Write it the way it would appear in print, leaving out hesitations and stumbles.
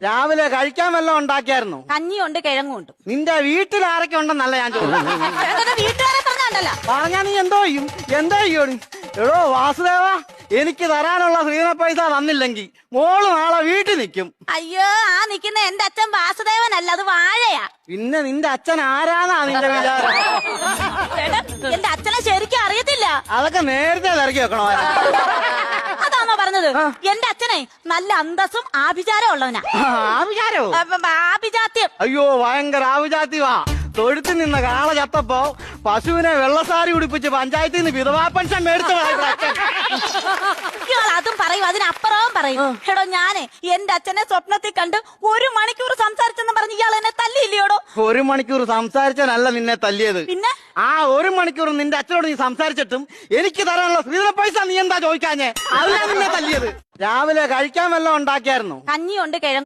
രാവിലെ കഴിക്കാൻ വല്ലതും ഉണ്ടാക്കിയായിരുന്നു? കഞ്ഞിയുണ്ട്, കിഴങ്ങുണ്ട്. നിന്റെ വീട്ടിൽ ആരൊക്കെ ഉണ്ടെന്നല്ല ഞാൻ ചോദിച്ചത്. വീട്ടുകാരെ പറഞ്ഞാണ്ടല്ല. പറഞ്ഞാ നീ എന്തോ ചെയ്യും? എന്താ ചെയ്യോടി? എടോ വാസുദേവ, എനിക്ക് തരാനുള്ള ശ്രീധന പൈസ തന്നില്ലെങ്കിൽ മോള് നാളെ വീട്ടിൽ നിൽക്കും. അയ്യോ, ആ നിക്കുന്ന എന്റെ അച്ഛൻ വാസുദേവനല്ല, അത് വാഴയാ. പിന്നെ നിന്റെ അച്ഛൻ ആരാന്നാ നിന്റെ വിചാരം? ചേട്ടാ, എന്റെ അച്ഛനെ ശരിക്കും അറിയത്തില്ല. അതൊക്കെ നേരത്തെ തിരക്കി വെക്കണോ? അതാണോ പറഞ്ഞത്? എന്റെ അച്ഛനെ നല്ല അന്തസ്സും ആഭിചാരം ഉള്ളവനാ. ആഭിചാരോ? ആഭിജാത്യം. അയ്യോ, ഭയങ്കര ആഭിജാത്യവാ. തൊഴുത്തിൽ നിന്ന് കാള ചത്തപ്പോ പശുവിനെ വെള്ളസാരി ഉടിപ്പിച്ച് പഞ്ചായത്തിൽ നിന്ന് വിധവാ പെൻഷൻ മേടിച്ചു. അതും പറയും, അതിനപ്പുറവും പറയും. എടോ, ഞാനേ എന്റെ അച്ഛനെ സ്വപ്നത്തിൽ കണ്ട് 1 മണിക്കൂർ സംസാരിച്ചെന്ന് പറഞ്ഞ് ഇയാൾ എന്നെ തല്ലിയില്ലയോടോ? 1 മണിക്കൂർ സംസാരിച്ചാനല്ല നിന്നെ തല്ലിയത്. പിന്നെ ആ 1 മണിക്കൂർ നിന്റെ അച്ഛനോട് നീ സംസാരിച്ചിട്ടും എനിക്ക് തരാനുള്ള ശ്രീധന പൈസ നീ എന്താ ചോദിക്കാഞ്ഞേ? അതിനാ നിന്നെ തല്ലിയത്. രാവിലെ കഴിക്കാൻ വല്ലതും ഉണ്ടാക്കിയായിരുന്നു? കഞ്ഞിയുണ്ട്, കിഴങ്ങ്